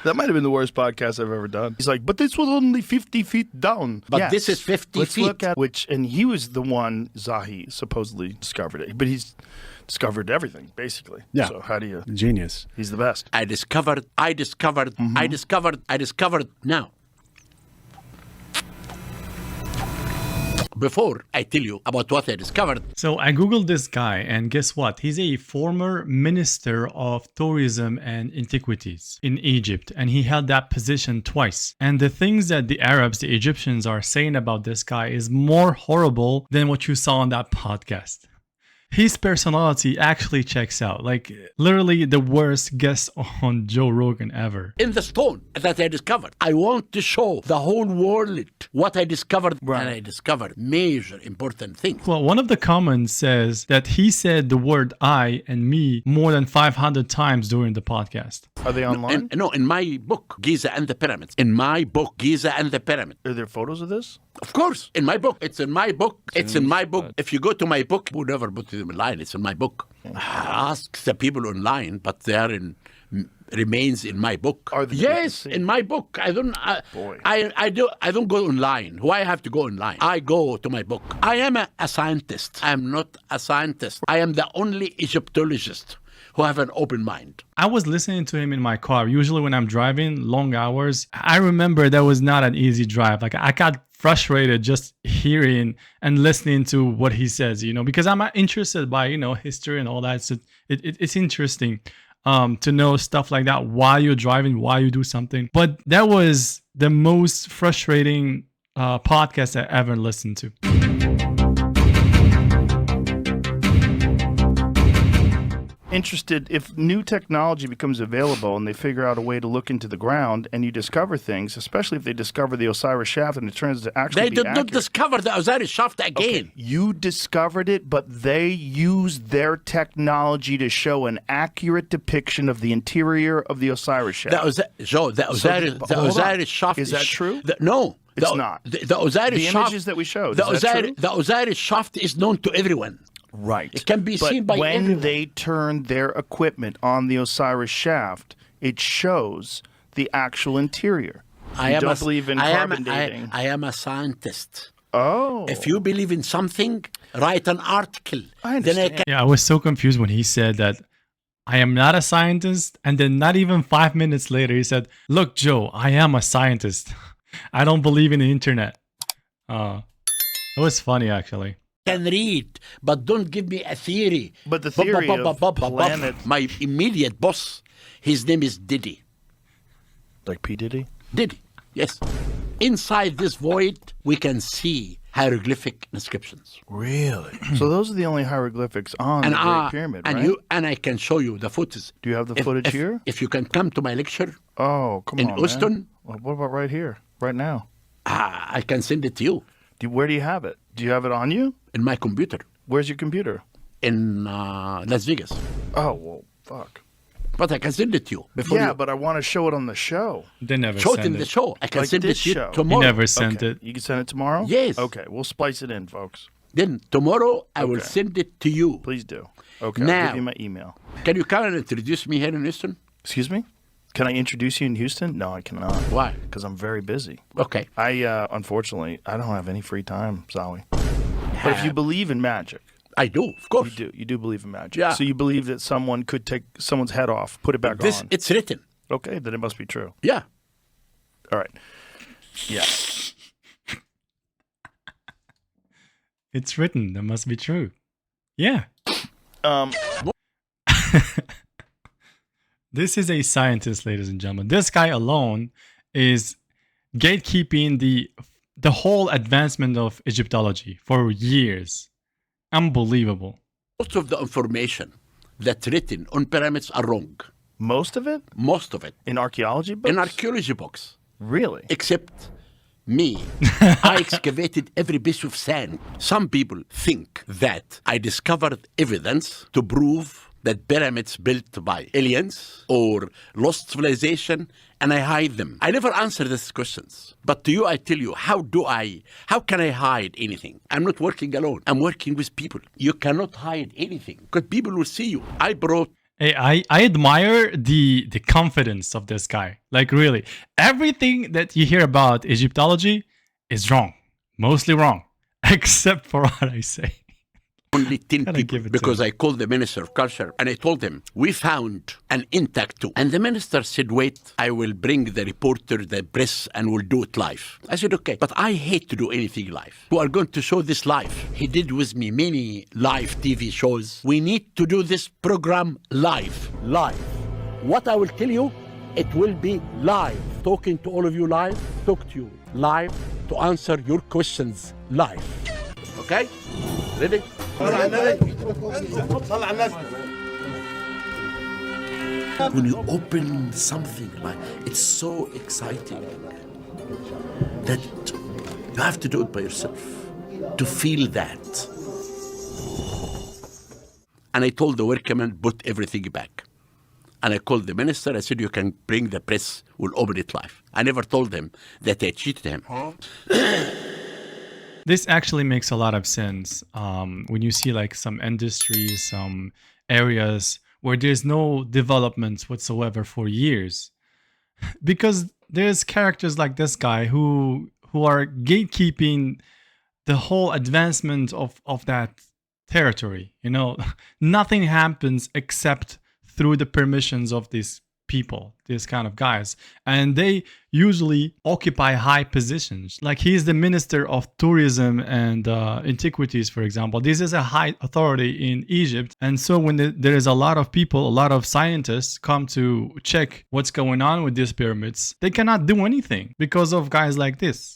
That might have been the worst podcast I've ever done. He's like, but this was only 50 feet down. But this is 50 Let's feet. Look at and he was the one, Zahi, supposedly discovered it. But he's discovered everything, basically. Yeah. So how do you... Genius. He's the best. I discovered now. Before I tell you about what I discovered. So I Googled this guy, and guess what? He's a former minister of tourism and antiquities in Egypt, and he held that position twice. And the things that the Arabs, the Egyptians are saying about this guy is more horrible than what you saw on that podcast. His personality actually checks out. Like, literally the worst guest on Joe Rogan ever. In the stone that I discovered, I want to show the whole world what I discovered. Right. And I discovered major important things. Well, one of the comments says that he said the word I and me more than 500 times during the podcast. Are they online? In my book, Giza and the Pyramids. In my book, Giza and the Pyramid. Are there photos of this? Of course, in my book. It's in my book. It's in my book. If you go to my book, we'll never put it online. It's in my book. Ask the people online, but they are remains in my book. Are they? Yes, in my book. I don't go online. Why have to go online? I go to my book. I am a scientist. I am not a scientist. I am the only Egyptologist who have an open mind. I was listening to him in my car. Usually when I'm driving long hours, I remember that was not an easy drive. Like, I got frustrated just hearing and listening to what he says, because I'm interested by, history and all that. So it's interesting to know stuff like that while you're driving, while you do something. But that was the most frustrating podcast I ever listened to. Interested if new technology becomes available and they figure out a way to look into the ground and you discover things, especially if they discover the Osiris shaft and it turns to actually They be did accurate. not discover the Osiris shaft again. Okay, you discovered it, but they used their technology to show an accurate depiction of the interior of the Osiris shaft. The Osiris shaft is that true? No. It's not. The Osiris the shaft, images that we showed, the is that true? The Osiris shaft is known to everyone. Right. It can be seen by when everyone. they turn their equipment on the Osiris shaft, it shows the actual interior. You don't believe in carbon dating. I am a scientist. Oh. If you believe in something, write an article. I understand. Yeah, I was so confused when he said that I am not a scientist. And then not even 5 minutes later, he said, look, Joe, I am a scientist. I don't believe in the internet. It was funny, actually. Can read, but don't give me a theory. But the theory of planet... My immediate boss, his name is Diddy. Like P. Diddy? Diddy, yes. Inside this void, we can see hieroglyphic inscriptions. Really? So those are the only hieroglyphics on the Great Pyramid, right? And I can show you the footage. Do you have the footage here? If you can come to my lecture. Oh, come on, in Houston. Man. Well, what about right here, right now? I can send it to you. Where do you have it? Do you have it on you? In my computer. Where's your computer? In Las Vegas. Oh, well, fuck. But I can send it to you. But I want to show it on the show. They never show send it in the show. I can like send it to you tomorrow. He never sent it. You can send it tomorrow? Yes. Okay, we'll splice it in, folks. Then tomorrow I will send it to you. Please do. Okay, now, I'll give you my email. Can you come and introduce me here in Houston? Excuse me? Can I introduce you in Houston? No, I cannot. Why? Because I'm very busy. Okay. Unfortunately, I don't have any free time, Zahi. But if you believe in magic. I do, of course. You do. You do believe in magic. Yeah. So you believe that someone could take someone's head off, put it back on. It's written. Okay, then it must be true. Yeah. All right. Yeah. It's written. That must be true. Yeah. This is a scientist, ladies and gentlemen. This guy alone is gatekeeping the whole advancement of Egyptology for years. Unbelievable. Most of the information that's written on pyramids are wrong. Most of it? Most of it. In archaeology books? In archaeology books. Really? Except me. I excavated every piece of sand. Some people think that I discovered evidence to prove that pyramids built by aliens or lost civilization, and I hide them. I never answer these questions. But to you, I tell you, how can I hide anything? I'm not working alone. I'm working with people. You cannot hide anything because people will see you. I brought Hey, I admire the confidence of this guy. Like really, everything that you hear about Egyptology is wrong, mostly wrong, except for what I say. Only 10 Gotta people give it to because him. I called the Minister of Culture and I told him, we found an intact tomb. And the minister said, wait, I will bring the reporter, the press, and we'll do it live. I said, okay, but I hate to do anything live. We are going to show this live. He did with me many live TV shows. We need to do this program live. Live. What I will tell you, it will be live. Talking to all of you live, talk to you live, to answer your questions live. Okay? Ready? When you open something like, it's so exciting that you have to do it by yourself to feel that. And I told the workmen, put everything back. And I called the minister. I said, you can bring the press. We'll open it live. I never told them that I cheated him. This actually makes a lot of sense when you see like some industries, some areas where there's no developments whatsoever for years, because there's characters like this guy who are gatekeeping the whole advancement of that territory. You know, nothing happens except through the permissions of these people, these kind of guys, and they usually occupy high positions. Like he's the minister of tourism and antiquities, for example. This is a high authority in Egypt, and so when there is a lot of people, a lot of scientists come to check what's going on with these pyramids, they cannot do anything because of guys like this.